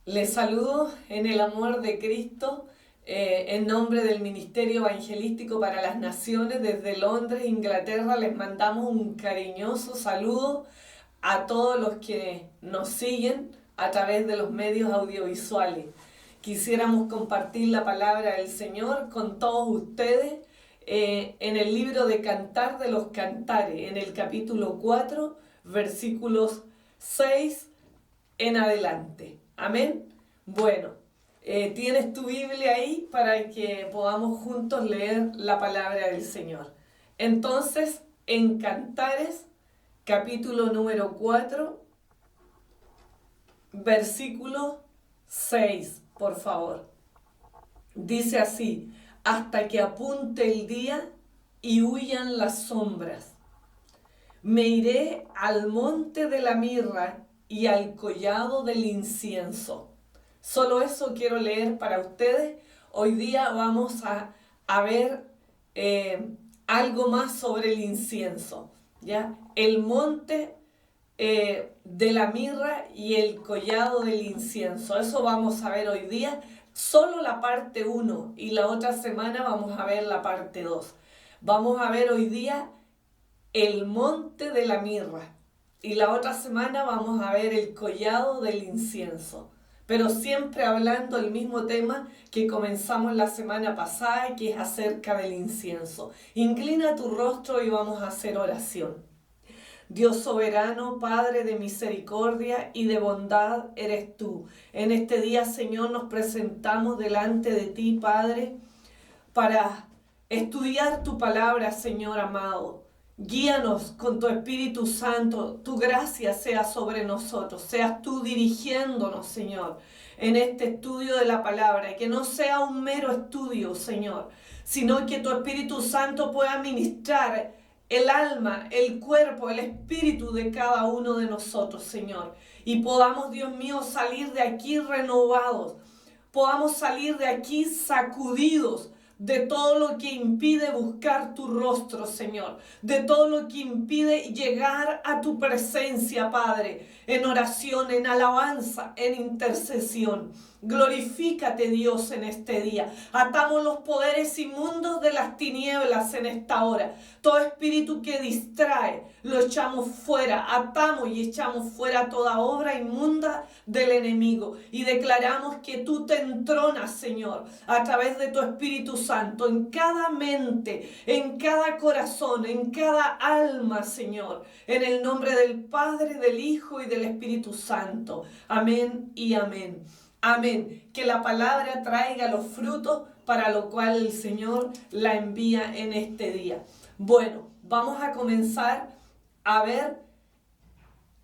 Les saludo en el amor de Cristo, en nombre del Ministerio Evangelístico para las Naciones desde Londres, Inglaterra. Les mandamos un cariñoso saludo a todos los que nos siguen a través de los medios audiovisuales. Quisiéramos compartir la palabra del Señor con todos ustedes en el libro de Cantar de los Cantares, en el capítulo 4, versículos 6 en adelante. Amén. Bueno, tienes tu Biblia ahí para que podamos juntos leer la palabra del Señor. Entonces, en Cantares, capítulo número 4, versículo 6, por favor. Dice así: hasta que apunte el día y huyan las sombras. Me iré al monte de la mirra y al collado del incienso. Solo eso quiero leer para ustedes. Hoy día vamos a ver algo más sobre el incienso, ¿ya? El monte de la mirra y el collado del incienso. Eso vamos a ver hoy día. Solo la parte 1 y la otra semana vamos a ver la parte 2. Vamos a ver hoy día el monte de la mirra y la otra semana vamos a ver el collado del incienso, pero siempre hablando del mismo tema que comenzamos la semana pasada, que es acerca del incienso. Inclina tu rostro y vamos a hacer oración. Dios soberano, Padre de misericordia y de bondad eres tú. En este día, Señor, nos presentamos delante de ti, Padre, para estudiar tu palabra, Señor amado. Guíanos con tu Espíritu Santo, tu gracia sea sobre nosotros, seas tú dirigiéndonos, Señor, en este estudio de la palabra, y que no sea un mero estudio, Señor, sino que tu Espíritu Santo pueda ministrar el alma, el cuerpo, el espíritu de cada uno de nosotros, Señor, y podamos, Dios mío, salir de aquí renovados, podamos salir de aquí sacudidos de todo lo que impide buscar tu rostro, Señor, de todo lo que impide llegar a tu presencia, Padre, en oración, en alabanza, en intercesión. Glorifícate, Dios, en este día. Atamos los poderes inmundos de las tinieblas en esta hora. Todo espíritu que distrae, lo echamos fuera. Atamos y echamos fuera toda obra inmunda del enemigo. Y declaramos que tú te entronas, Señor, a través de tu Espíritu Santo, en cada mente, en cada corazón, en cada alma, Señor. En el nombre del Padre, del Hijo y del Espíritu Santo. Amén y amén. Amén. Que la palabra traiga los frutos para lo cual el Señor la envía en este día. Bueno, vamos a comenzar a ver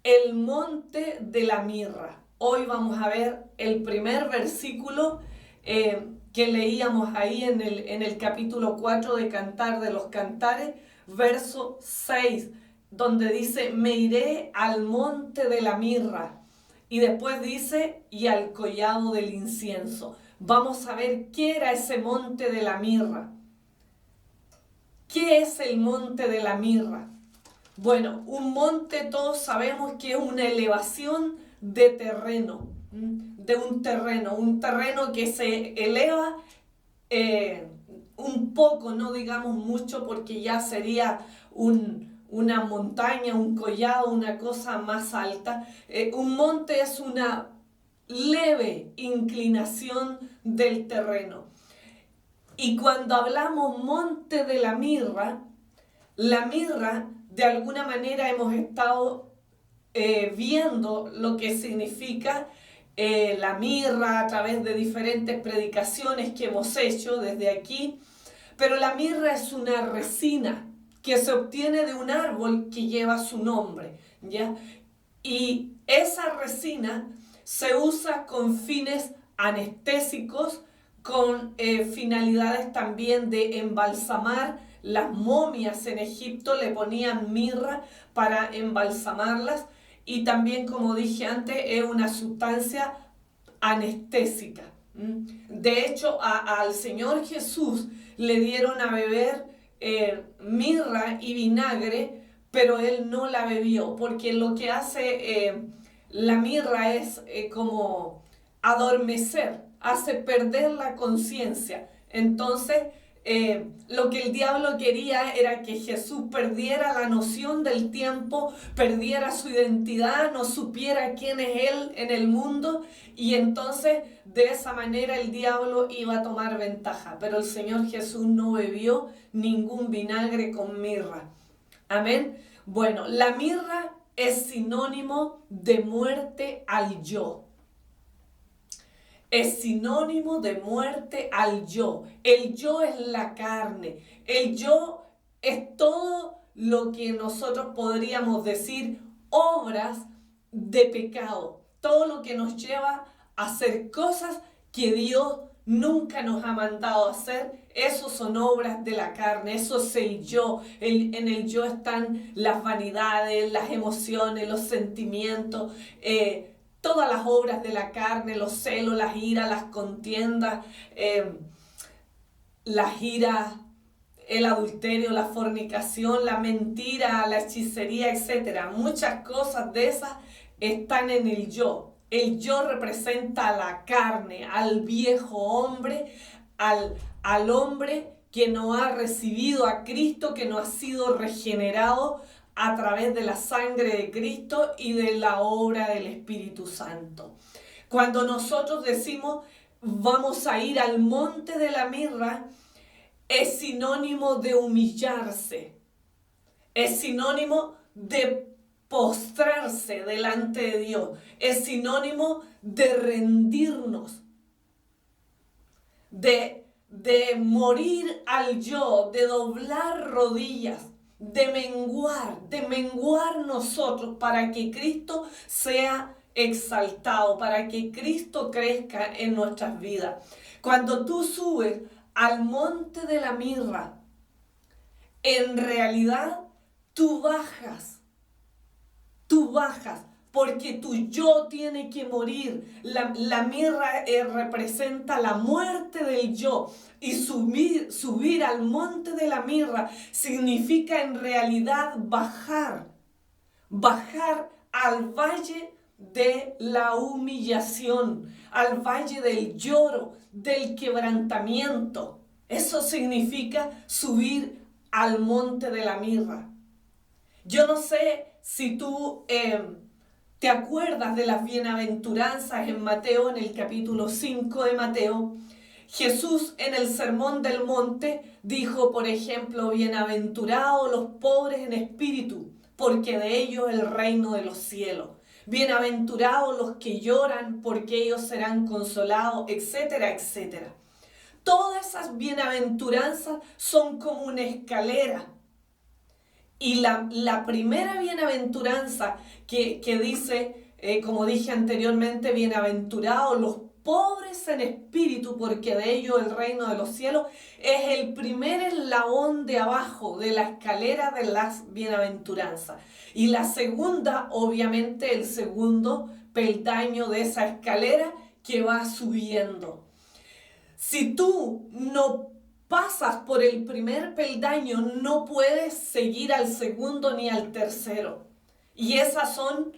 el monte de la mirra. Hoy vamos a ver el primer versículo que leíamos ahí en el capítulo 4 de Cantar de los Cantares, verso 6, donde dice: me iré al monte de la mirra. Y después dice: y al collado del incienso. Vamos a ver qué era ese monte de la mirra. ¿Qué es el monte de la mirra? Bueno, un monte todos sabemos que es una elevación de terreno, de un terreno que se eleva un poco, no digamos mucho porque ya sería una montaña, un collado, una cosa más alta. Un monte es una leve inclinación del terreno. Y cuando hablamos monte de la mirra, de alguna manera hemos estado viendo lo que significa la mirra a través de diferentes predicaciones que hemos hecho desde aquí. Pero la mirra es una resina que se obtiene de un árbol que lleva su nombre, ¿ya? Y esa resina se usa con fines anestésicos, con finalidades también de embalsamar. Las momias en Egipto le ponían mirra para embalsamarlas, y también, como dije antes, es una sustancia anestésica. De hecho, al Señor Jesús le dieron a beber mirra y vinagre, pero él no la bebió, porque lo que hace la mirra es como adormecer, hace perder la conciencia. Entonces, lo que el diablo quería era que Jesús perdiera la noción del tiempo, perdiera su identidad, no supiera quién es Él en el mundo, y entonces de esa manera el diablo iba a tomar ventaja. Pero el Señor Jesús no bebió ningún vinagre con mirra. Amén. Bueno, la mirra es sinónimo de muerte al yo. Es sinónimo de muerte al yo. El yo es la carne. El yo es todo lo que nosotros podríamos decir obras de pecado. Todo lo que nos lleva a hacer cosas que Dios nunca nos ha mandado a hacer. Eso son obras de la carne. Eso es el yo. En el yo están las vanidades, las emociones, los sentimientos, todas las obras de la carne, los celos, las iras, las contiendas, el adulterio, la fornicación, la mentira, la hechicería, etc. Muchas cosas de esas están en el yo. El yo representa a la carne, al viejo hombre, al hombre que no ha recibido a Cristo, que no ha sido regenerado a través de la sangre de Cristo y de la obra del Espíritu Santo. Cuando nosotros decimos vamos a ir al monte de la mirra, es sinónimo de humillarse, es sinónimo de postrarse delante de Dios, es sinónimo de rendirnos, de morir al yo, de doblar rodillas, de menguar nosotros para que Cristo sea exaltado, para que Cristo crezca en nuestras vidas. Cuando tú subes al monte de la mirra, en realidad tú bajas, porque tu yo tiene que morir. La mirra representa la muerte del yo, y subir al monte de la mirra significa en realidad bajar al valle de la humillación, al valle del lloro, del quebrantamiento. Eso significa subir al monte de la mirra. Yo no sé si tú te acuerdas de las bienaventuranzas en Mateo, en el capítulo 5 de Mateo. Jesús en el Sermón del Monte dijo, por ejemplo, bienaventurados los pobres en espíritu, porque de ellos es el reino de los cielos. Bienaventurados los que lloran, porque ellos serán consolados, etcétera, etcétera. Todas esas bienaventuranzas son como una escalera. Y la primera bienaventuranza que dice, como dije anteriormente, bienaventurados los pobres en espíritu, porque de ellos el reino de los cielos, es el primer eslabón de abajo de la escalera de las bienaventuranzas. Y la segunda, obviamente, el segundo peldaño de esa escalera que va subiendo. Si tú no pasas por el primer peldaño, no puedes seguir al segundo ni al tercero. Y esas son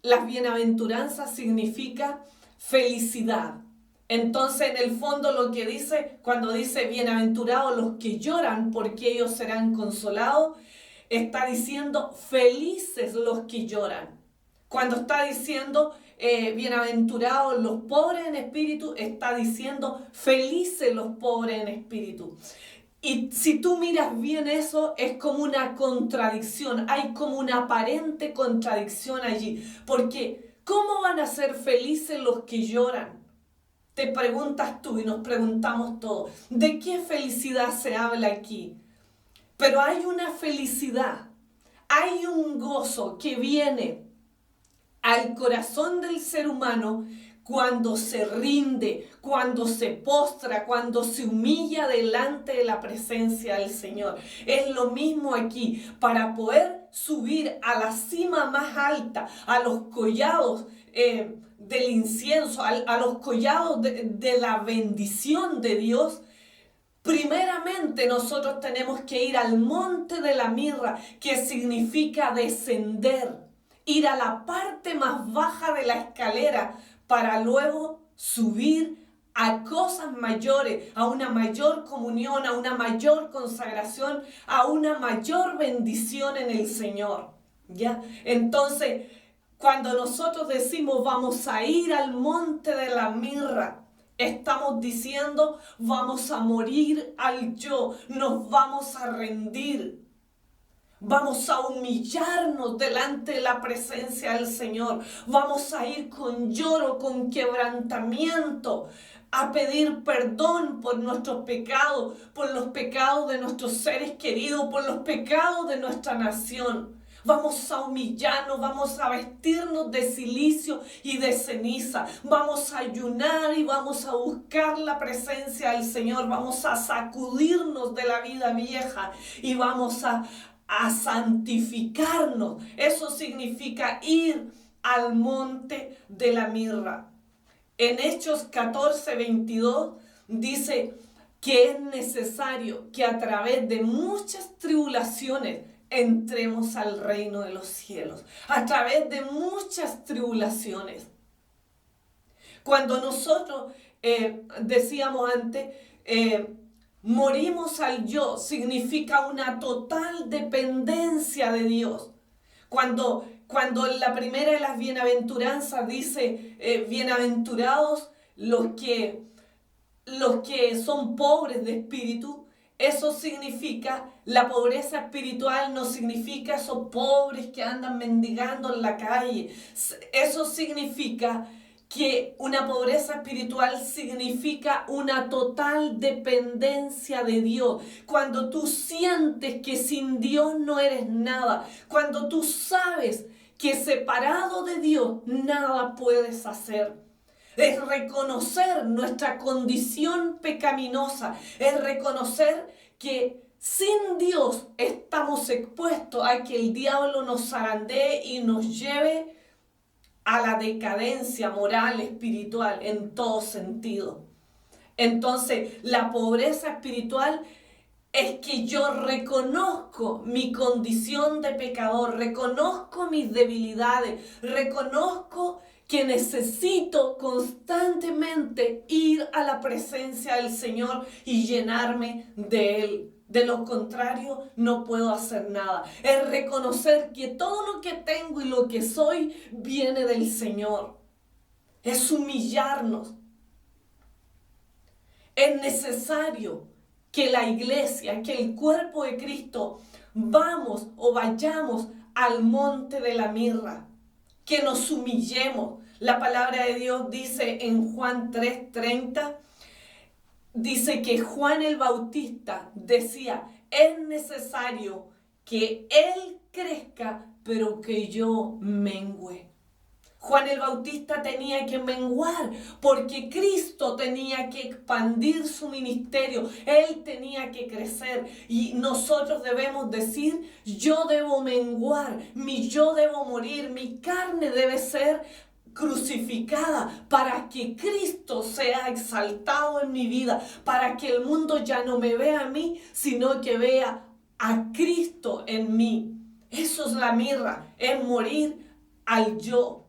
las bienaventuranzas, significa felicidad. Entonces, en el fondo, lo que dice, cuando dice bienaventurados los que lloran, porque ellos serán consolados, está diciendo felices los que lloran. Cuando está diciendo bienaventurados los pobres en espíritu, está diciendo felices los pobres en espíritu. Y si tú miras bien eso, es como una contradicción, hay como una aparente contradicción allí, porque ¿cómo van a ser felices los que lloran? Te preguntas tú y nos preguntamos todos, ¿de qué felicidad se habla aquí? Pero hay una felicidad, hay un gozo que viene al corazón del ser humano cuando se rinde, cuando se postra, cuando se humilla delante de la presencia del Señor. Es lo mismo aquí, para poder subir a la cima más alta, a los collados del incienso, a los collados de la bendición de Dios. Primeramente nosotros tenemos que ir al monte de la mirra, que significa descender, ir a la parte más baja de la escalera para luego subir a cosas mayores, a una mayor comunión, a una mayor consagración, a una mayor bendición en el Señor. ¿Ya? Entonces, cuando nosotros decimos vamos a ir al monte de la mirra, estamos diciendo vamos a morir al yo, nos vamos a rendir. Vamos a humillarnos delante de la presencia del Señor. Vamos a ir con lloro, con quebrantamiento, a pedir perdón por nuestros pecados, por los pecados de nuestros seres queridos, por los pecados de nuestra nación. Vamos a humillarnos, vamos a vestirnos de cilicio y de ceniza. Vamos a ayunar y vamos a buscar la presencia del Señor. Vamos a sacudirnos de la vida vieja y vamos a santificarnos. Eso significa ir al monte de la mirra. En Hechos 14:22 dice que es necesario que a través de muchas tribulaciones entremos al reino de los cielos. A través de muchas tribulaciones. Cuando nosotros decíamos antes, morimos al yo, significa una total dependencia de Dios. Cuando en la primera de las bienaventuranzas dice, bienaventurados los que son pobres de espíritu, eso significa, la pobreza espiritual no significa esos pobres que andan mendigando en la calle. Eso significa que una pobreza espiritual significa una total dependencia de Dios. Cuando tú sientes que sin Dios no eres nada, cuando tú sabes que separado de Dios nada puedes hacer. Es reconocer nuestra condición pecaminosa, es reconocer que sin Dios estamos expuestos a que el diablo nos zarandee y nos lleve a la decadencia moral, espiritual, en todo sentido. Entonces, la pobreza espiritual es que yo reconozco mi condición de pecador, reconozco mis debilidades, reconozco que necesito constantemente ir a la presencia del Señor y llenarme de Él. De lo contrario, no puedo hacer nada. Es reconocer que todo lo que tengo y lo que soy viene del Señor. Es humillarnos. Es necesario que la iglesia, que el cuerpo de Cristo, vayamos al monte de la mirra. Que nos humillemos. La palabra de Dios dice en Juan 3:30, dice que Juan el Bautista decía, es necesario que Él crezca, pero que yo mengüe. Juan el Bautista tenía que menguar porque Cristo tenía que expandir su ministerio. Él tenía que crecer y nosotros debemos decir, yo debo menguar, mi yo debo morir, mi carne debe ser crucificada para que Cristo sea exaltado en mi vida, para que el mundo ya no me vea a mí, sino que vea a Cristo en mí. Eso es la mirra, es morir al yo.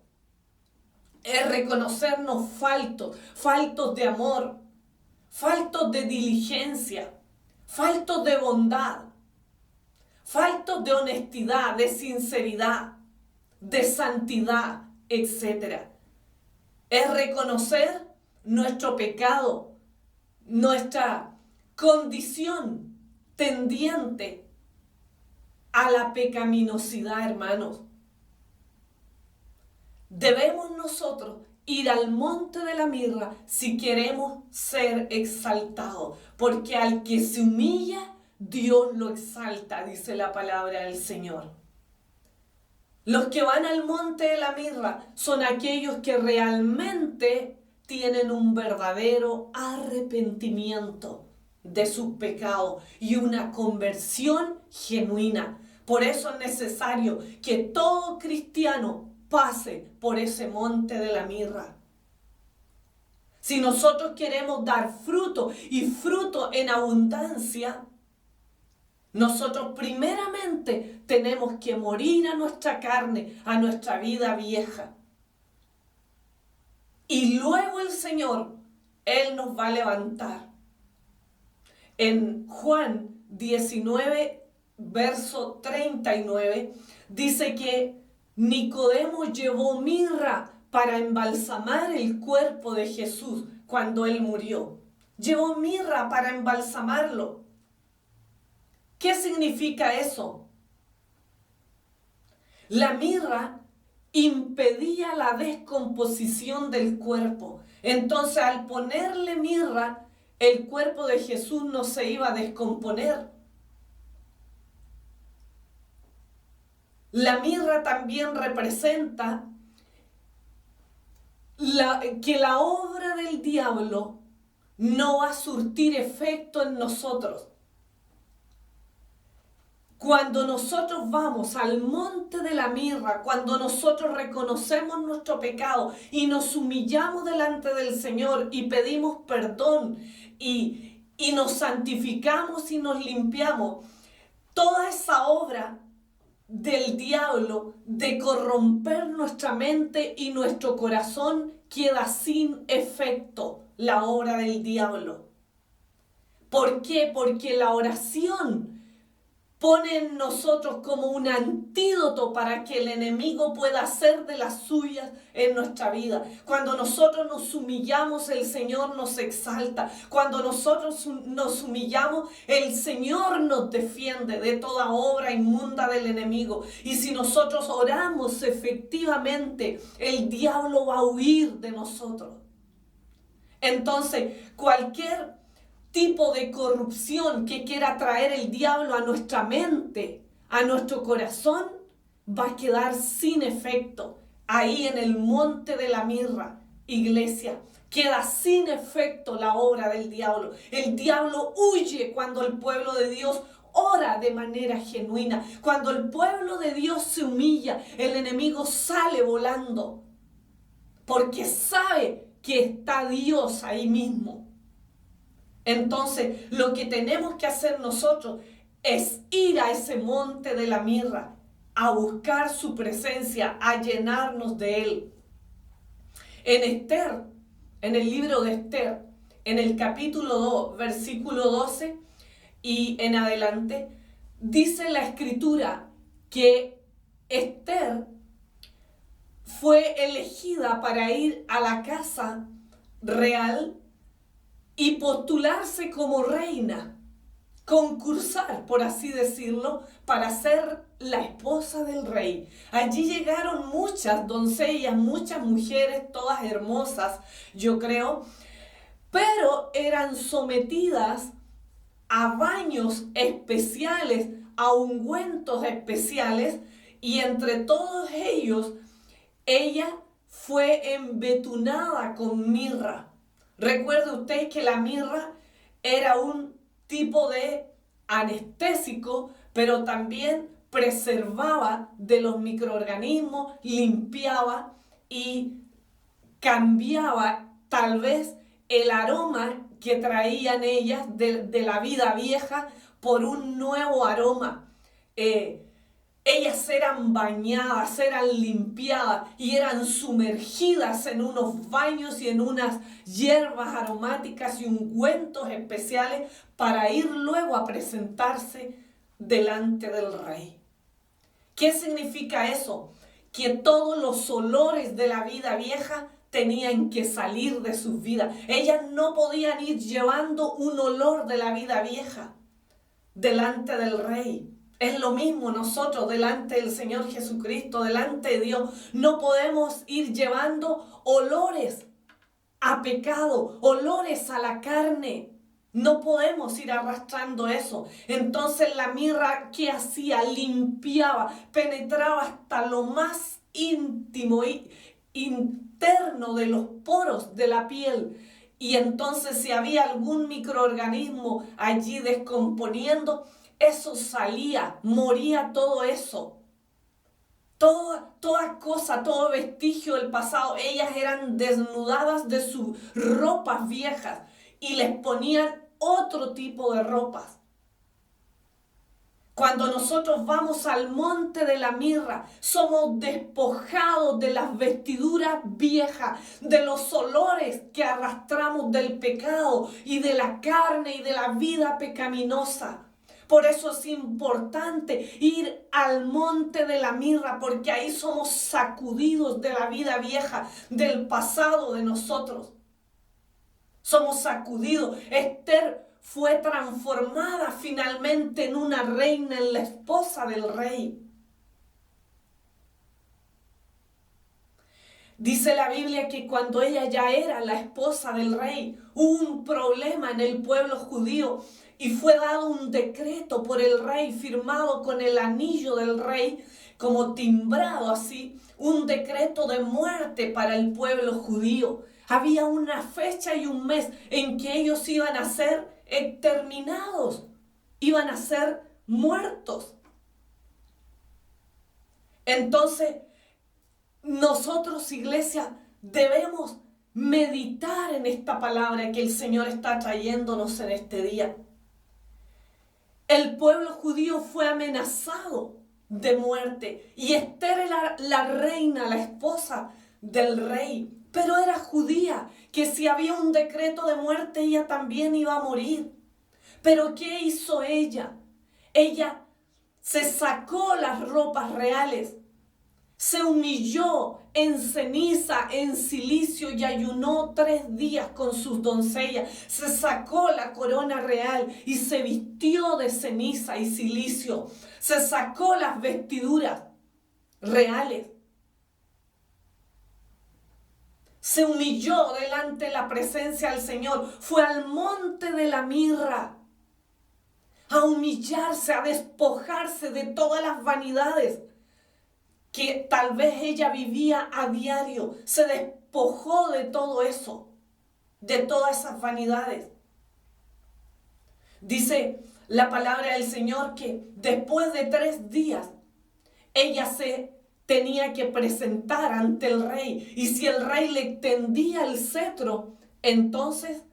Es reconocernos faltos de amor, faltos de diligencia, faltos de bondad, faltos de honestidad, de sinceridad, de santidad, etc. Es reconocer nuestro pecado, nuestra condición tendiente a la pecaminosidad, hermanos. Debemos nosotros ir al monte de la mirra si queremos ser exaltados, porque al que se humilla, Dios lo exalta, dice la palabra del Señor. Los que van al monte de la mirra son aquellos que realmente tienen un verdadero arrepentimiento de sus pecados y una conversión genuina. Por eso es necesario que todo cristiano pase por ese monte de la mirra. Si nosotros queremos dar fruto y fruto en abundancia, nosotros primeramente tenemos que morir a nuestra carne, a nuestra vida vieja. y luego el Señor, Él nos va a levantar. En Juan 19, verso 39, dice que Nicodemo llevó mirra para embalsamar el cuerpo de Jesús cuando Él murió. Llevó mirra para embalsamarlo. ¿Qué significa eso? La mirra impedía la descomposición del cuerpo. Entonces, al ponerle mirra, el cuerpo de Jesús no se iba a descomponer. La mirra también representa que la obra del diablo no va a surtir efecto en nosotros. Cuando nosotros vamos al monte de la mirra, cuando nosotros reconocemos nuestro pecado y nos humillamos delante del Señor y pedimos perdón y nos santificamos y nos limpiamos, toda esa obra del diablo de corromper nuestra mente y nuestro corazón queda sin efecto, la obra del diablo. ¿Por qué? Porque la oración pone en nosotros como un antídoto para que el enemigo pueda hacer de las suyas en nuestra vida. Cuando nosotros nos humillamos, el Señor nos exalta. Cuando nosotros nos humillamos, el Señor nos defiende de toda obra inmunda del enemigo. Y si nosotros oramos efectivamente, el diablo va a huir de nosotros. Entonces, cualquier tipo de corrupción que quiera traer el diablo a nuestra mente, a nuestro corazón, va a quedar sin efecto. Ahí en el monte de la mirra, iglesia, queda sin efecto la obra del diablo. El diablo huye cuando el pueblo de Dios ora de manera genuina. Cuando el pueblo de Dios se humilla, el enemigo sale volando, porque sabe que está Dios ahí mismo. Entonces, lo que tenemos que hacer nosotros es ir a ese monte de la mirra, a buscar su presencia, a llenarnos de Él. En Esther, en el libro de Esther, en el capítulo 2, versículo 12 y en adelante, dice la Escritura que Esther fue elegida para ir a la casa real y postularse como reina, concursar, por así decirlo, para ser la esposa del rey. Allí llegaron muchas doncellas, muchas mujeres, todas hermosas, yo creo, pero eran sometidas a baños especiales, a ungüentos especiales, y entre todos ellos, ella fue embetunada con mirra. Recuerde usted que la mirra era un tipo de anestésico, pero también preservaba de los microorganismos, limpiaba y cambiaba tal vez el aroma que traían ellas de la vida vieja por un nuevo aroma. Ellas eran bañadas, eran limpiadas y eran sumergidas en unos baños y en unas hierbas aromáticas y ungüentos especiales para ir luego a presentarse delante del rey. ¿Qué significa eso? Que todos los olores de la vida vieja tenían que salir de sus vidas. Ellas no podían ir llevando un olor de la vida vieja delante del rey. Es lo mismo nosotros delante del Señor Jesucristo, delante de Dios. No podemos ir llevando olores a pecado, olores a la carne. No podemos ir arrastrando eso. Entonces la mirra, ¿qué hacía? Limpiaba, penetraba hasta lo más íntimo y interno de los poros de la piel. Y entonces si había algún microorganismo allí descomponiendo, eso salía, moría todo eso. Toda cosa, todo vestigio del pasado, ellas eran desnudadas de sus ropas viejas y les ponían otro tipo de ropas. Cuando nosotros vamos al monte de la mirra, somos despojados de las vestiduras viejas, de los olores que arrastramos del pecado y de la carne y de la vida pecaminosa. Por eso es importante ir al monte de la mirra, porque ahí somos sacudidos de la vida vieja, del pasado de nosotros. Somos sacudidos. Esther fue transformada finalmente en una reina, en la esposa del rey. Dice la Biblia que cuando ella ya era la esposa del rey, hubo un problema en el pueblo judío y fue dado un decreto por el rey, firmado con el anillo del rey, como timbrado así, un decreto de muerte para el pueblo judío. Había una fecha y un mes en que ellos iban a ser exterminados, iban a ser muertos. Entonces, nosotros, iglesia, debemos meditar en esta palabra que el Señor está trayéndonos en este día. El pueblo judío fue amenazado de muerte y Esther era la reina, la esposa del rey, pero era judía, que si había un decreto de muerte ella también iba a morir. Pero ¿qué hizo ella? Ella se sacó las ropas reales, se humilló en ceniza, en cilicio y ayunó 3 días con sus doncellas. Se sacó la corona real y se vistió de ceniza y cilicio. Se sacó las vestiduras reales. Se humilló delante de la presencia del Señor. Fue al monte de la mirra a humillarse, a despojarse de todas las vanidades que tal vez ella vivía a diario. Se despojó de todo eso, de todas esas vanidades. Dice la palabra del Señor que después de 3 días ella se tenía que presentar ante el rey, y si el rey le tendía el cetro, entonces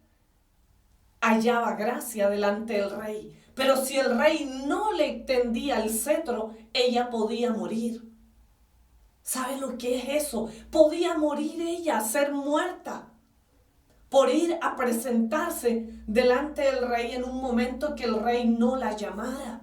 hallaba gracia delante del rey. Pero si el rey no le extendía el cetro, ella podía morir. ¿Sabe lo que es eso? Podía morir ella, ser muerta, por ir a presentarse delante del rey en un momento que el rey no la llamara.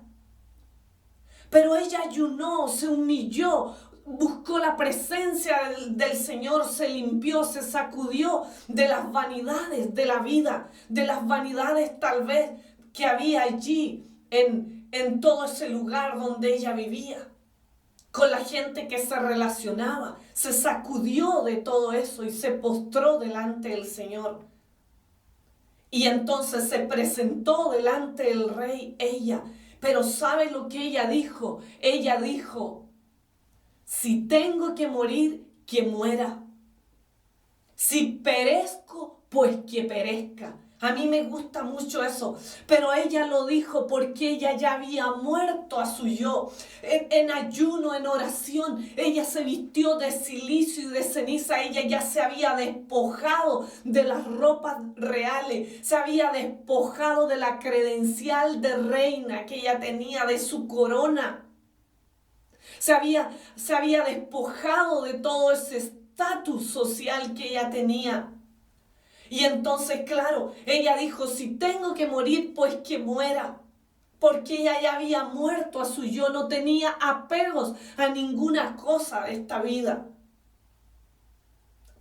Pero ella ayunó, se humilló, buscó la presencia del Señor, se limpió, se sacudió de las vanidades de la vida, de las vanidades tal vez que había allí en todo ese lugar donde ella vivía, con la gente que se relacionaba. Se sacudió de todo eso y se postró delante del Señor. Y entonces se presentó delante del rey ella. Pero ¿sabe lo que ella dijo? Ella dijo: si tengo que morir, que muera. Si perezco, pues que perezca. A mí me gusta mucho eso, pero ella lo dijo porque ella ya había muerto a su yo. En ayuno, en oración, ella se vistió de cilicio y de ceniza. Ella ya se había despojado de las ropas reales, se había despojado de la credencial de reina que ella tenía, de su corona. Se había despojado de todo ese estatus social que ella tenía. Y entonces, claro, ella dijo: si tengo que morir, pues que muera. Porque ella ya había muerto a su yo, no tenía apegos a ninguna cosa de esta vida.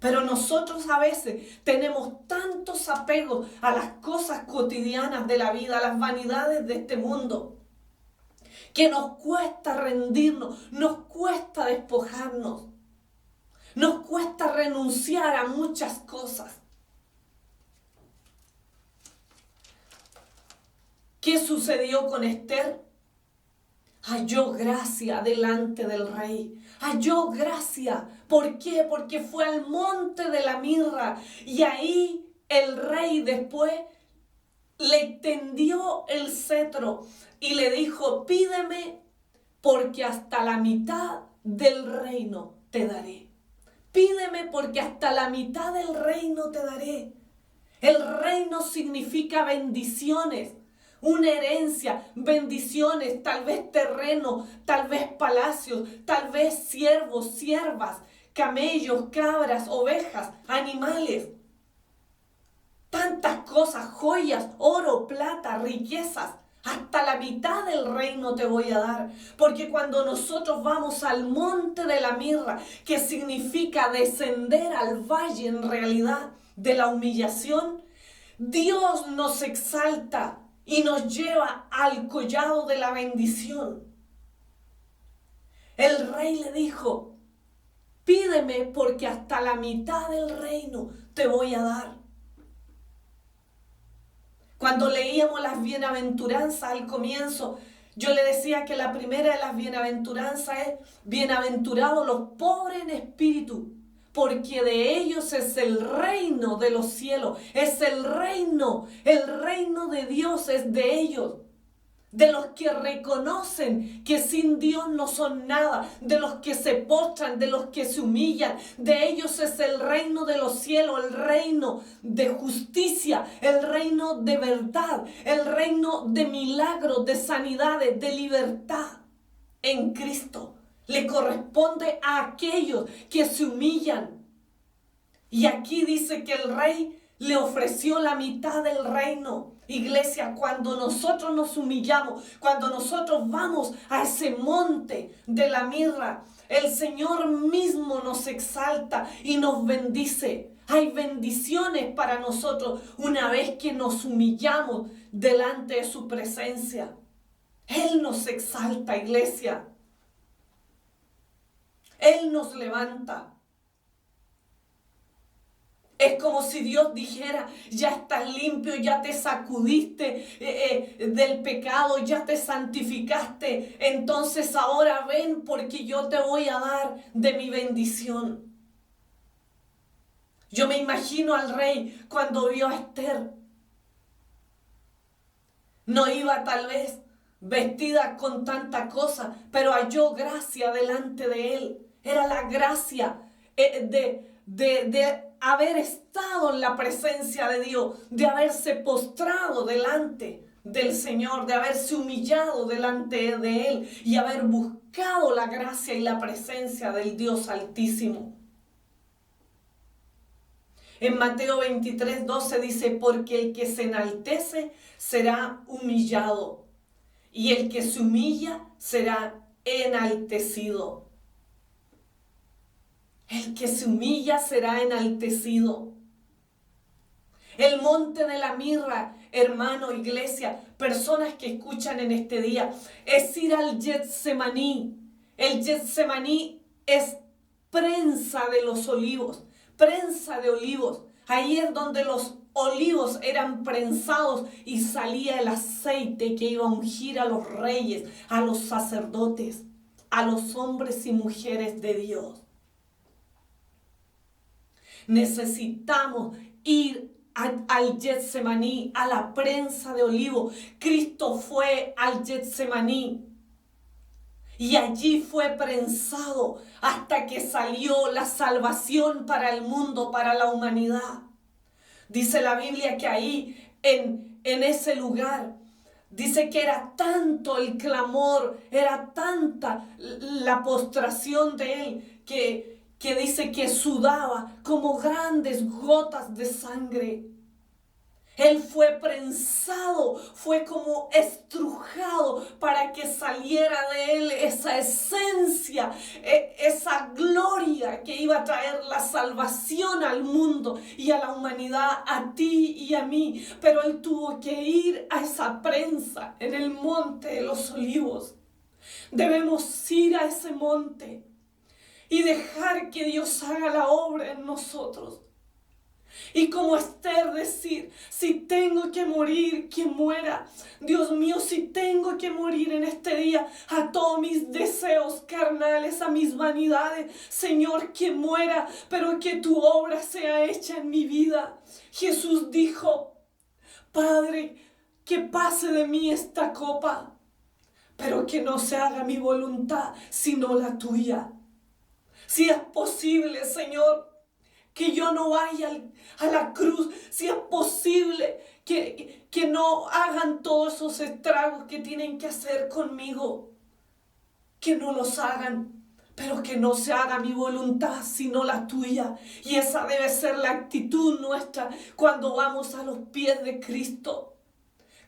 Pero nosotros a veces tenemos tantos apegos a las cosas cotidianas de la vida, a las vanidades de este mundo, que nos cuesta rendirnos, nos cuesta despojarnos, nos cuesta renunciar a muchas cosas. ¿Qué sucedió con Esther? Halló gracia delante del rey. Halló gracia. ¿Por qué? Porque fue al monte de la mirra. Y ahí el rey después le tendió el cetro y le dijo: pídeme, porque hasta la mitad del reino te daré. Pídeme, porque hasta la mitad del reino te daré. El reino significa bendiciones. una herencia, bendiciones, tal vez terreno, tal vez palacios, tal vez siervos, siervas, camellos, cabras, ovejas, animales. Tantas cosas, joyas, oro, plata, riquezas. Hasta la mitad del reino te voy a dar. Porque cuando nosotros vamos al monte de la mirra, que significa descender al valle en realidad de la humillación, Dios nos exalta y nos lleva al collado de la bendición. El rey le dijo, pídeme porque hasta la mitad del reino te voy a dar. Cuando leíamos las bienaventuranzas al comienzo, yo le decía que la primera de las bienaventuranzas es: bienaventurados los pobres en espíritu, porque de ellos es el reino de los cielos, es el reino de Dios es de ellos. De los que reconocen que sin Dios no son nada, de los que se postran, de los que se humillan, de ellos es el reino de los cielos, el reino de justicia, el reino de verdad, el reino de milagros, de sanidades, de libertad en Cristo. Le corresponde a aquellos que se humillan. Y aquí dice que el rey le ofreció la mitad del reino. Iglesia, cuando nosotros nos humillamos, cuando nosotros vamos a ese monte de la mirra, el Señor mismo nos exalta y nos bendice. Hay bendiciones para nosotros una vez que nos humillamos delante de su presencia. Él nos exalta, iglesia. Él nos levanta. Es como si Dios dijera: ya estás limpio, ya te sacudiste del pecado, ya te santificaste. Entonces ahora ven, porque yo te voy a dar de mi bendición. Yo me imagino al rey cuando vio a Esther. No iba tal vez vestida con tanta cosa, pero halló gracia delante de él. Era la gracia de haber estado en la presencia de Dios, de haberse postrado delante del Señor, de haberse humillado delante de Él y haber buscado la gracia y la presencia del Dios Altísimo. En Mateo 23:12 dice: porque el que se enaltece será humillado, y el que se humilla será enaltecido. El que se humilla será enaltecido. El monte de la mirra, hermano, iglesia, personas que escuchan en este día, es ir al Getsemaní. El Getsemaní es prensa de los olivos, prensa de olivos. Ahí es donde los olivos eran prensados y salía el aceite que iba a ungir a los reyes, a los sacerdotes, a los hombres y mujeres de Dios. Necesitamos ir al Getsemaní, a la prensa de olivo. Cristo fue al Getsemaní y allí fue prensado hasta que salió la salvación para el mundo, para la humanidad. Dice la Biblia que ahí, en ese lugar, dice que era tanto el clamor, era tanta la postración de él, que dice que sudaba como grandes gotas de sangre. Él fue prensado, fue como estrujado para que saliera de él esa esencia, esa gloria que iba a traer la salvación al mundo y a la humanidad, a ti y a mí. Pero él tuvo que ir a esa prensa en el monte de los olivos. Debemos ir a ese monte y dejar que Dios haga la obra en nosotros. Y como Esther decir: si tengo que morir, que muera. Dios mío, si tengo que morir en este día a todos mis deseos carnales, a mis vanidades, Señor, que muera, pero que tu obra sea hecha en mi vida. Jesús dijo: Padre, que pase de mí esta copa, pero que no se haga mi voluntad, sino la tuya. Si es posible, Señor, que yo no vaya a la cruz, si es posible que no hagan todos esos estragos que tienen que hacer conmigo. Que no los hagan, pero que no se haga mi voluntad, sino la tuya. Y esa debe ser la actitud nuestra cuando vamos a los pies de Cristo.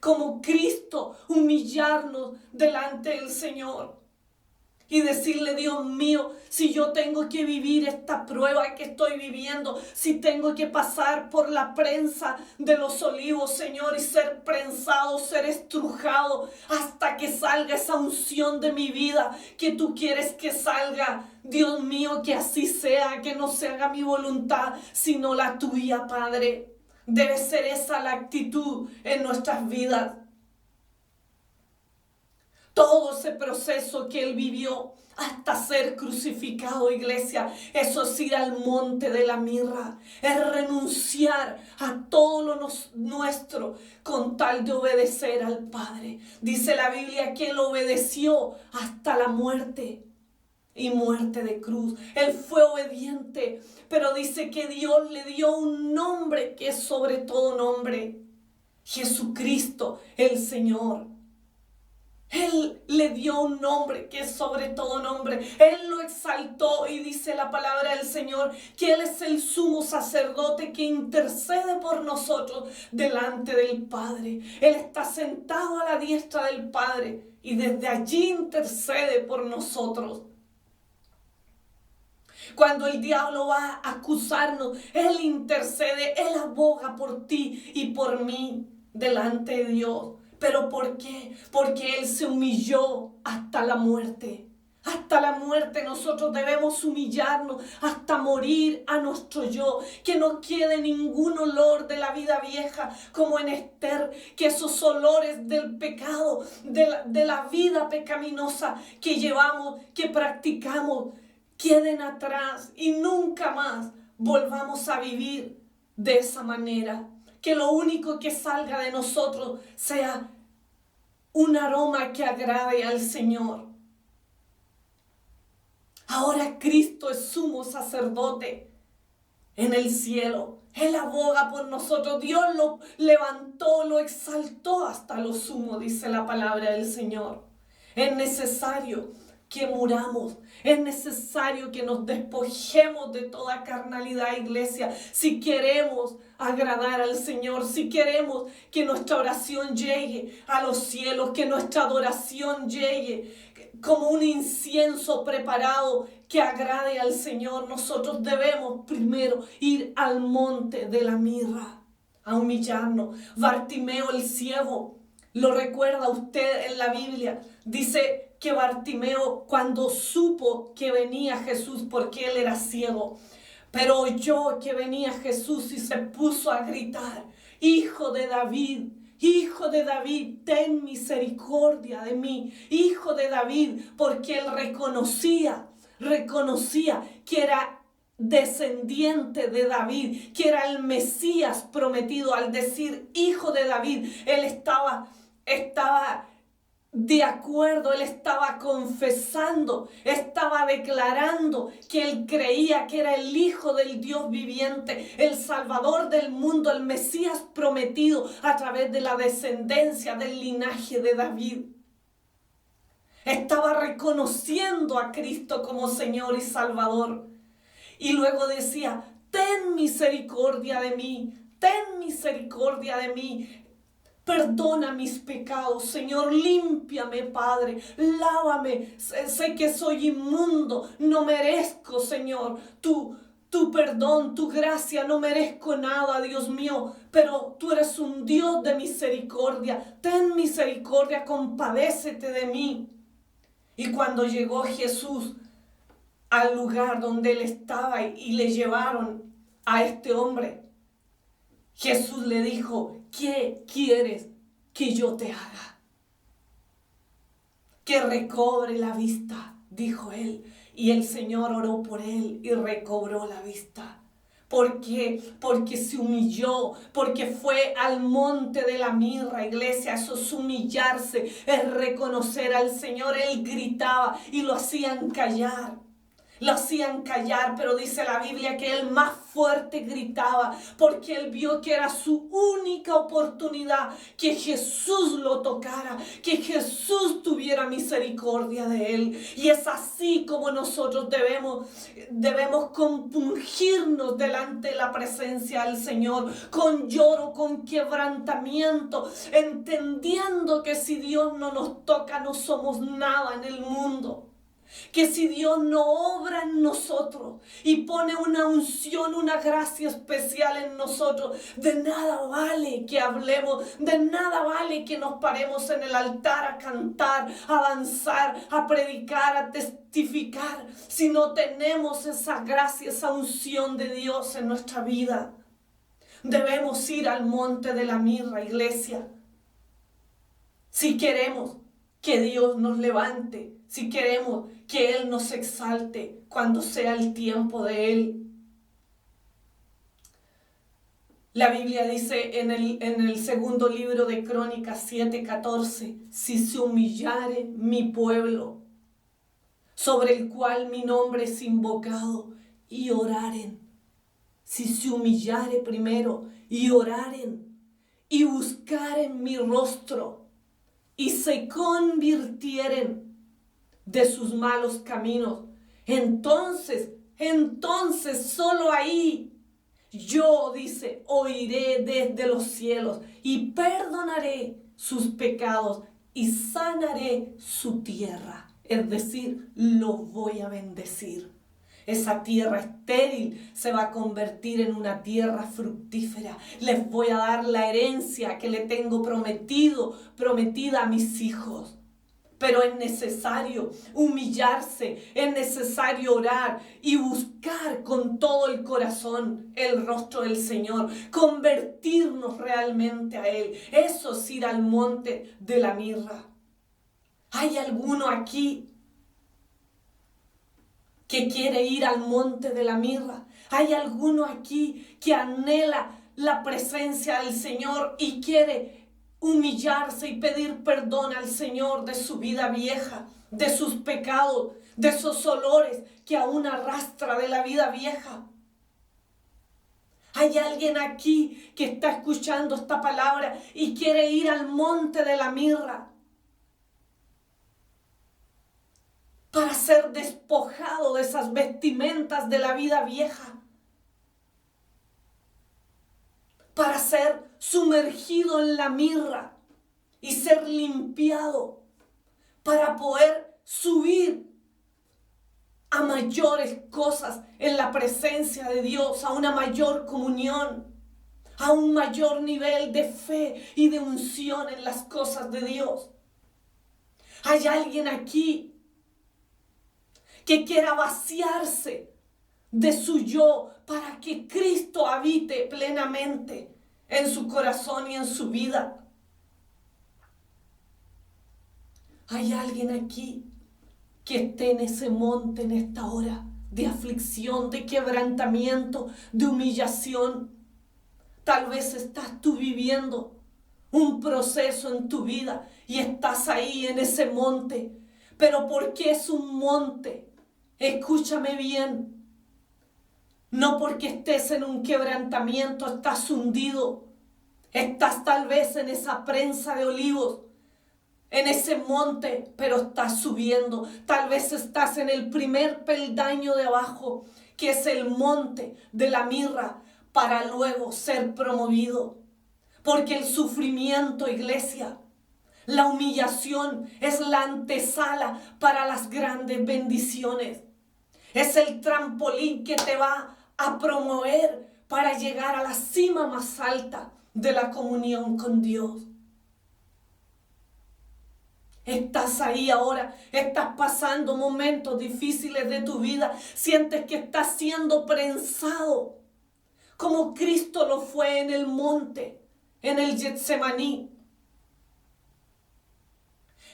Como Cristo, humillarnos delante del Señor. Y decirle, Dios mío, si yo tengo que vivir esta prueba que estoy viviendo, si tengo que pasar por la prensa de los olivos, Señor, y ser prensado, ser estrujado, hasta que salga esa unción de mi vida que tú quieres que salga. Dios mío, que así sea, que no se haga mi voluntad, sino la tuya, Padre. Debe ser esa la actitud en nuestras vidas. Todo ese proceso que Él vivió hasta ser crucificado, iglesia, eso es ir al monte de la mirra, es renunciar a todo lo nuestro con tal de obedecer al Padre. Dice la Biblia que Él obedeció hasta la muerte y muerte de cruz. Él fue obediente, pero dice que Dios le dio un nombre que es sobre todo nombre: Jesucristo, el Señor. Él le dio un nombre que es sobre todo nombre. Él lo exaltó, y dice la palabra del Señor que Él es el sumo sacerdote que intercede por nosotros delante del Padre. Él está sentado a la diestra del Padre y desde allí intercede por nosotros. Cuando el diablo va a acusarnos, Él intercede, Él aboga por ti y por mí delante de Dios. ¿Pero por qué? Porque Él se humilló hasta la muerte. Hasta la muerte nosotros debemos humillarnos hasta morir a nuestro yo. Que no quede ningún olor de la vida vieja como en Esther. Que esos olores del pecado, de la vida pecaminosa que llevamos, que practicamos, queden atrás y nunca más volvamos a vivir de esa manera. Que lo único que salga de nosotros sea un aroma que agrade al Señor. Ahora Cristo es sumo sacerdote en el cielo. Él aboga por nosotros. Dios lo levantó, lo exaltó hasta lo sumo, dice la palabra del Señor. Es necesario que muramos. Es necesario que nos despojemos de toda carnalidad, iglesia, si queremos agradar al Señor, si queremos que nuestra oración llegue a los cielos, que nuestra adoración llegue como un incienso preparado que agrade al Señor. Nosotros debemos primero ir al monte de la mirra a humillarnos. Bartimeo el ciego, ¿lo recuerda usted en la Biblia? Dice que Bartimeo, cuando supo que venía Jesús, porque él era ciego, pero oyó que venía Jesús y se puso a gritar: Hijo de David, Hijo de David, ten misericordia de mí. Hijo de David, porque él reconocía que era descendiente de David, que era el Mesías prometido. Al decir Hijo de David, él estaba de acuerdo, él estaba confesando, estaba declarando que él creía que era el Hijo del Dios viviente, el Salvador del mundo, el Mesías prometido a través de la descendencia del linaje de David. Estaba reconociendo a Cristo como Señor y Salvador. Y luego decía: ten misericordia de mí, ten misericordia de mí. Perdona mis pecados, Señor, límpiame, Padre, lávame. Sé que soy inmundo, no merezco, Señor, tu perdón, tu gracia, no merezco nada, Dios mío, pero tú eres un Dios de misericordia. Ten misericordia, compadécete de mí. Y cuando llegó Jesús al lugar donde él estaba y le llevaron a este hombre, Jesús le dijo: ¿qué quieres que yo te haga? Que recobre la vista, dijo él. Y el Señor oró por él y recobró la vista. ¿Por qué? Porque se humilló, porque fue al monte de la mirra, iglesia. Eso es humillarse, es reconocer al Señor. Él gritaba y lo hacían callar. lo hacían callar, pero dice la Biblia que él más fuerte gritaba porque él vio que era su única oportunidad que Jesús lo tocara, que Jesús tuviera misericordia de él. Y es así como nosotros debemos compungirnos delante de la presencia del Señor, con lloro, con quebrantamiento, entendiendo que si Dios no nos toca no somos nada en el mundo. Que si Dios no obra en nosotros y pone una unción, una gracia especial en nosotros, de nada vale que hablemos, de nada vale que nos paremos en el altar a cantar, a danzar, a predicar, a testificar, si no tenemos esa gracia, esa unción de Dios en nuestra vida. Debemos ir al monte de la mirra, iglesia, si queremos que Dios nos levante, si queremos que Él nos exalte cuando sea el tiempo de Él. La Biblia dice en el segundo libro de Crónicas 7:14, si se humillare mi pueblo, sobre el cual mi nombre es invocado, y oraren. Si se humillare primero y oraren y buscaren mi rostro y se convirtieren de sus malos caminos, entonces solo ahí yo, dice, oiré desde los cielos y perdonaré sus pecados y sanaré su tierra. Es decir, los voy a bendecir. Esa tierra estéril se va a convertir en una tierra fructífera. Les voy a dar la herencia que le tengo prometida a mis hijos. Pero es necesario humillarse, es necesario orar y buscar con todo el corazón el rostro del Señor, convertirnos realmente a Él. Eso es ir al monte de la mirra. ¿Hay alguno aquí que quiere ir al monte de la mirra? ¿Hay alguno aquí que anhela la presencia del Señor y quiere humillarse y pedir perdón al Señor de su vida vieja, de sus pecados, de esos olores que aún arrastra de la vida vieja? ¿Hay alguien aquí que está escuchando esta palabra y quiere ir al monte de la mirra para ser despojado de esas vestimentas de la vida vieja? Para ser sumergido en la mirra y ser limpiado, para poder subir a mayores cosas en la presencia de Dios, a una mayor comunión, a un mayor nivel de fe y de unción en las cosas de Dios. ¿Hay alguien aquí que quiera vaciarse de su yo para que Cristo habite plenamente en su corazón y en su vida? ¿Hay alguien aquí que esté en ese monte en esta hora de aflicción, de quebrantamiento, de humillación? Tal vez estás tú viviendo un proceso en tu vida y estás ahí en ese monte. Pero ¿por qué es un monte? Escúchame bien. No porque estés en un quebrantamiento estás hundido. Estás tal vez en esa prensa de olivos, en ese monte, pero estás subiendo. Tal vez estás en el primer peldaño de abajo, que es el monte de la mirra, para luego ser promovido. Porque el sufrimiento, iglesia, la humillación es la antesala para las grandes bendiciones. Es el trampolín que te va a promover para llegar a la cima más alta de la comunión con Dios. Estás ahí ahora, estás pasando momentos difíciles de tu vida, sientes que estás siendo prensado, como Cristo lo fue en el monte, en el Getsemaní.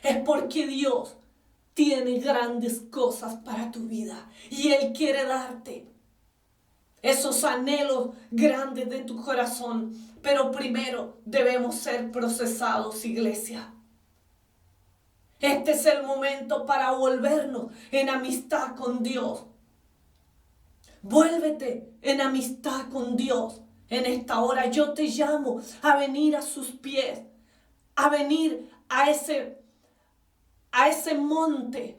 Es porque Dios tiene grandes cosas para tu vida y Él quiere darte esos anhelos grandes de tu corazón. Pero primero debemos ser procesados, iglesia. Este es el momento para volvernos en amistad con Dios. Vuélvete en amistad con Dios. En esta hora yo te llamo a venir a sus pies, a venir a ese monte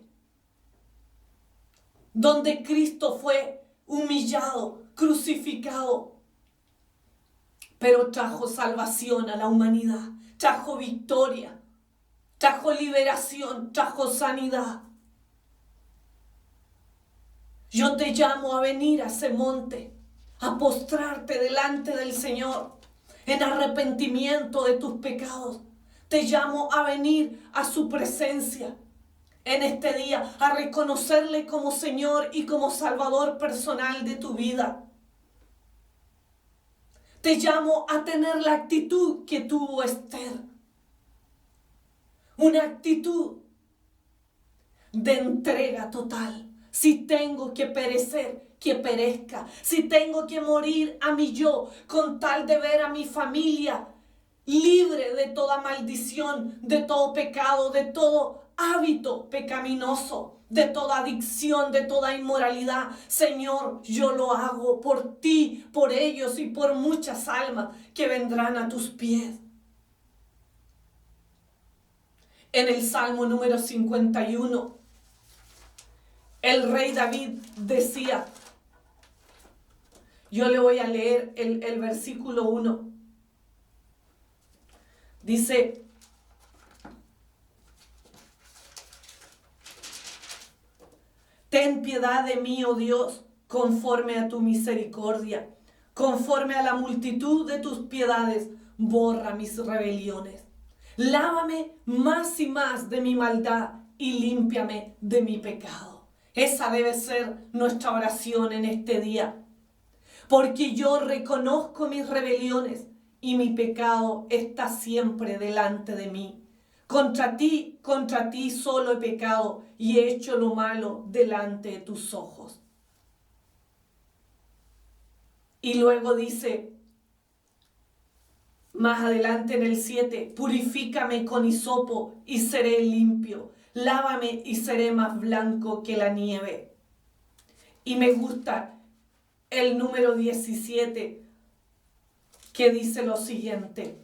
donde Cristo fue humillado, crucificado, pero trajo salvación a la humanidad, trajo victoria, trajo liberación, trajo sanidad. Yo te llamo a venir a ese monte, a postrarte delante del Señor en arrepentimiento de tus pecados. Te llamo a venir a su presencia en este día, a reconocerle como Señor y como Salvador personal de tu vida. Te llamo a tener la actitud que tuvo Esther. Una actitud de entrega total. Si tengo que perecer, que perezca. Si tengo que morir a mi yo, con tal de ver a mi familia libre de toda maldición, de todo pecado, de todo hábito pecaminoso, de toda adicción, de toda inmoralidad. Señor, yo lo hago por ti, por ellos y por muchas almas que vendrán a tus pies. En el Salmo número 51, el rey David decía, yo le voy a leer el versículo 1. Dice, ten piedad de mí, oh Dios, conforme a tu misericordia, conforme a la multitud de tus piedades, borra mis rebeliones. Lávame más y más de mi maldad y límpiame de mi pecado. Esa debe ser nuestra oración en este día. Porque yo reconozco mis rebeliones y mi pecado está siempre delante de mí. Contra ti solo he pecado y he hecho lo malo delante de tus ojos. Y luego dice, más adelante en el 7, purifícame con hisopo y seré limpio. Lávame y seré más blanco que la nieve. Y me gusta el número 17 que dice lo siguiente.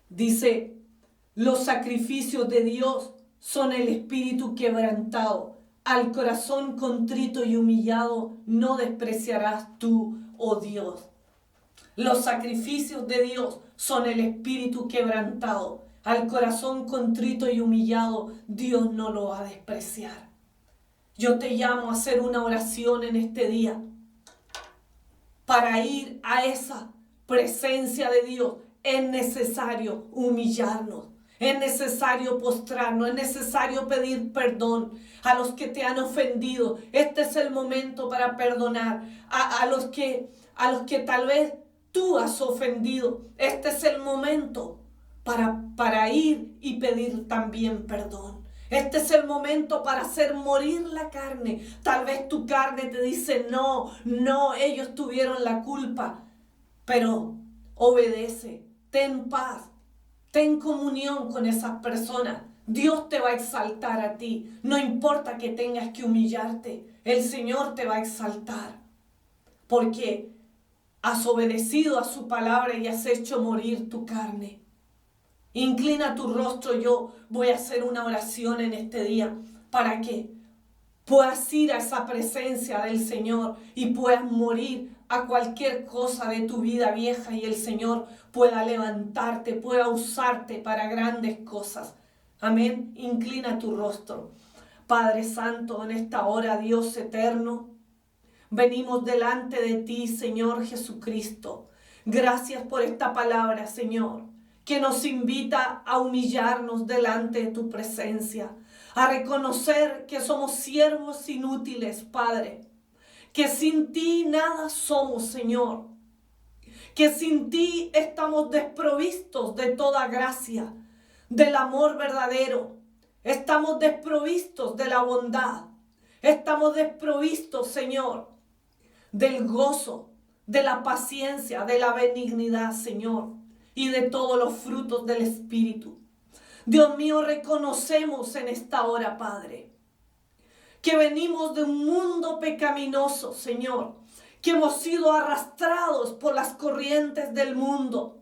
Dice, los sacrificios de Dios son el espíritu quebrantado. Al corazón contrito y humillado no despreciarás tú, oh Dios. Los sacrificios de Dios son el espíritu quebrantado. Al corazón contrito y humillado, Dios no lo va a despreciar. Yo te llamo a hacer una oración en este día para ir a esa presencia de Dios. Es necesario humillarnos, es necesario postrarnos, es necesario pedir perdón a los que te han ofendido. Este es el momento para perdonar a los que tal vez tú has ofendido. Este es el momento para ir y pedir también perdón. Este es el momento para hacer morir la carne. Tal vez tu carne te dice, no, ellos tuvieron la culpa. Pero obedece, ten paz, ten comunión con esas personas. Dios te va a exaltar a ti. No importa que tengas que humillarte, el Señor te va a exaltar. Porque has obedecido a su palabra y has hecho morir tu carne. Inclina tu rostro, yo voy a hacer una oración en este día para que puedas ir a esa presencia del Señor y puedas morir a cualquier cosa de tu vida vieja y el Señor pueda levantarte, pueda usarte para grandes cosas. Amén. Inclina tu rostro. Padre Santo, en esta hora, Dios eterno, venimos delante de ti, Señor Jesucristo. Gracias por esta palabra, Señor, que nos invita a humillarnos delante de tu presencia, a reconocer que somos siervos inútiles, Padre, que sin ti nada somos, Señor, que sin ti estamos desprovistos de toda gracia, del amor verdadero, estamos desprovistos de la bondad, estamos desprovistos, Señor, del gozo, de la paciencia, de la benignidad, Señor, y de todos los frutos del Espíritu. Dios mío, reconocemos en esta hora, Padre, que venimos de un mundo pecaminoso, Señor, que hemos sido arrastrados por las corrientes del mundo,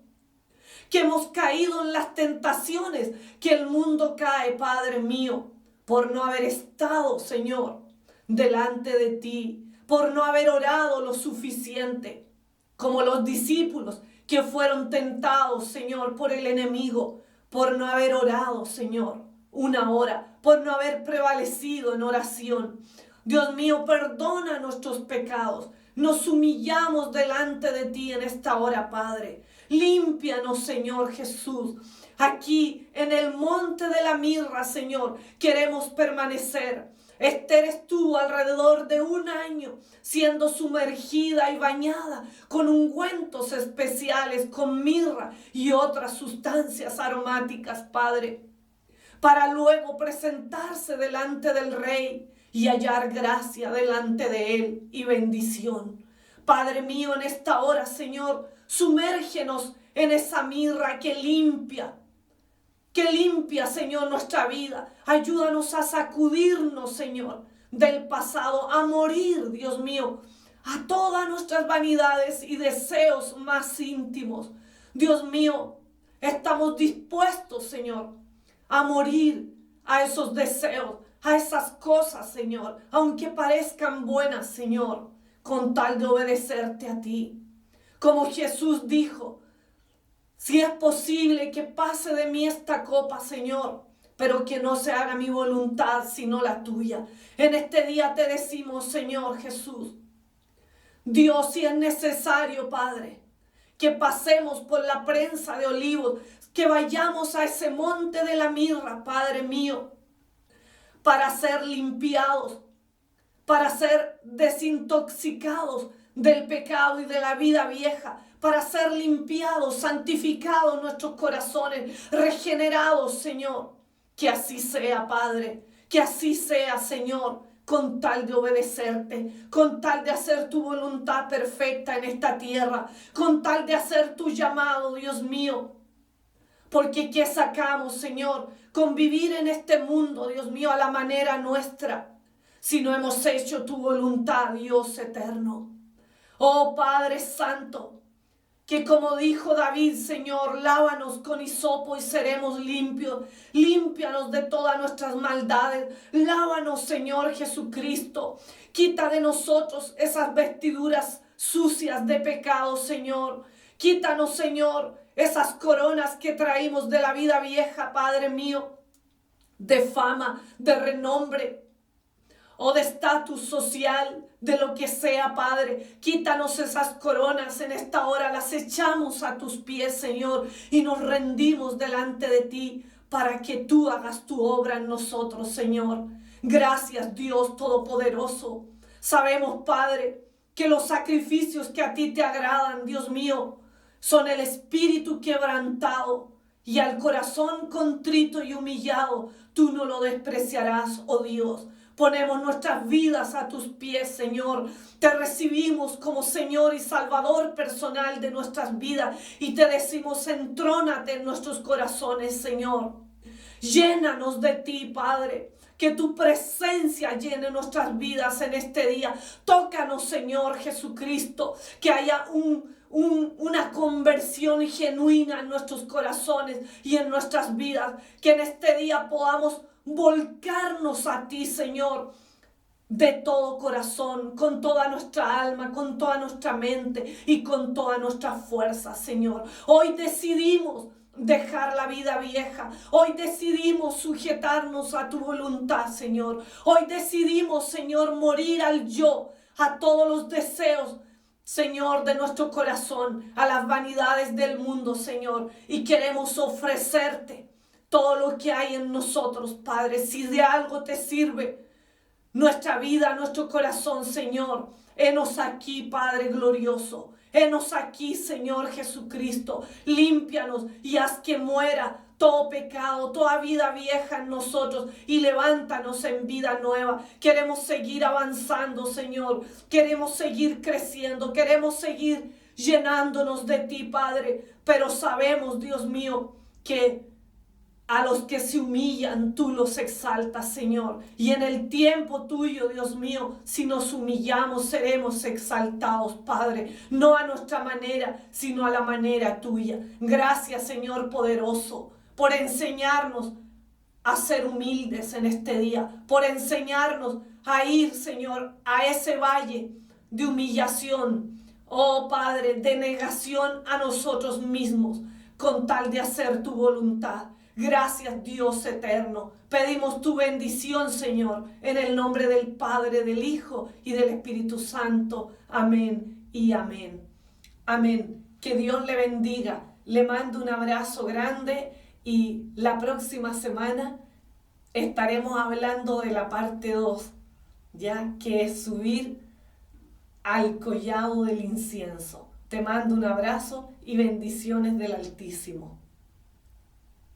que hemos caído en las tentaciones que el mundo cae, Padre mío, por no haber estado, Señor, delante de ti, por no haber orado lo suficiente, como los discípulos que fueron tentados, Señor, por el enemigo, por no haber orado, Señor, una hora, por no haber prevalecido en oración. Dios mío, perdona nuestros pecados. Nos humillamos delante de ti en esta hora, Padre. Límpianos, Señor Jesús. Aquí en el monte de la mirra, Señor, queremos permanecer. Esther estuvo alrededor de 1 año siendo sumergida y bañada con ungüentos especiales, con mirra y otras sustancias aromáticas, Padre, para luego presentarse delante del rey y hallar gracia delante de él y bendición. Padre mío, en esta hora, Señor, sumérgenos en esa mirra que limpia, Señor, nuestra vida. Ayúdanos a sacudirnos, Señor, del pasado, a morir, Dios mío, a todas nuestras vanidades y deseos más íntimos. Dios mío, estamos dispuestos, Señor, a morir a esos deseos, a esas cosas, Señor, aunque parezcan buenas, Señor, con tal de obedecerte a ti. Como Jesús dijo, si es posible que pase de mí esta copa, Señor, pero que no se haga mi voluntad sino la tuya. En este día te decimos, Señor Jesús, Dios, si es necesario, Padre, que pasemos por la prensa de olivos, que vayamos a ese monte de la mirra, Padre mío, para ser limpiados, para ser desintoxicados del pecado y de la vida vieja, para ser limpiados, santificados nuestros corazones, regenerados, Señor. Que así sea, Padre, que así sea, Señor, con tal de obedecerte, con tal de hacer tu voluntad perfecta en esta tierra, con tal de hacer tu llamado, Dios mío. Porque ¿qué sacamos, Señor, con vivir en este mundo, Dios mío, a la manera nuestra, si no hemos hecho tu voluntad, Dios eterno? Oh Padre Santo, que como dijo David, Señor, lávanos con hisopo y seremos limpios. Límpianos de todas nuestras maldades. Lávanos, Señor Jesucristo. Quita de nosotros esas vestiduras sucias de pecado, Señor. Quítanos, Señor, esas coronas que traímos de la vida vieja, Padre mío, de fama, de renombre o de estatus social, de lo que sea, Padre. Quítanos esas coronas en esta hora, las echamos a tus pies, Señor, y nos rendimos delante de ti para que tú hagas tu obra en nosotros, Señor. Gracias, Dios Todopoderoso. Sabemos, Padre, que los sacrificios que a ti te agradan, Dios mío, son el espíritu quebrantado, y al corazón contrito y humillado tú no lo despreciarás, oh Dios. Ponemos nuestras vidas a tus pies, Señor. Te recibimos como Señor y Salvador personal de nuestras vidas y te decimos, entrónate en nuestros corazones, Señor. Llénanos de ti, Padre. Que tu presencia llene nuestras vidas en este día. Tócanos, Señor Jesucristo. Que haya una conversión genuina en nuestros corazones y en nuestras vidas. Que en este día podamos volcarnos a ti, Señor, de todo corazón, con toda nuestra alma, con toda nuestra mente y con toda nuestra fuerza, Señor. Hoy decidimos dejar la vida vieja. Hoy decidimos sujetarnos a tu voluntad, Señor. Hoy decidimos, Señor, morir al yo, a todos los deseos, Señor, de nuestro corazón, a las vanidades del mundo, Señor. Y queremos ofrecerte todo lo que hay en nosotros, Padre. Si de algo te sirve nuestra vida, nuestro corazón, Señor, henos aquí, Padre glorioso. Henos aquí, Señor Jesucristo. Límpianos y haz que muera todo pecado, toda vida vieja en nosotros y levántanos en vida nueva. Queremos seguir avanzando, Señor. Queremos seguir creciendo. Queremos seguir llenándonos de ti, Padre. Pero sabemos, Dios mío, que A los que se humillan, tú los exaltas, Señor. Y en el tiempo tuyo, Dios mío, si nos humillamos, seremos exaltados, Padre. No a nuestra manera, sino a la manera tuya. Gracias, Señor poderoso, por enseñarnos a ser humildes en este día. Por enseñarnos a ir, Señor, a ese valle de humillación. Oh, Padre, de negación a nosotros mismos, con tal de hacer tu voluntad. Gracias, Dios eterno. Pedimos tu bendición, Señor, en el nombre del Padre, del Hijo y del Espíritu Santo. Amén y amén. Amén. Que Dios le bendiga. Le mando un abrazo grande y la próxima semana estaremos hablando de la parte 2, ya que es subir al collado del incienso. Te mando un abrazo y bendiciones del Altísimo.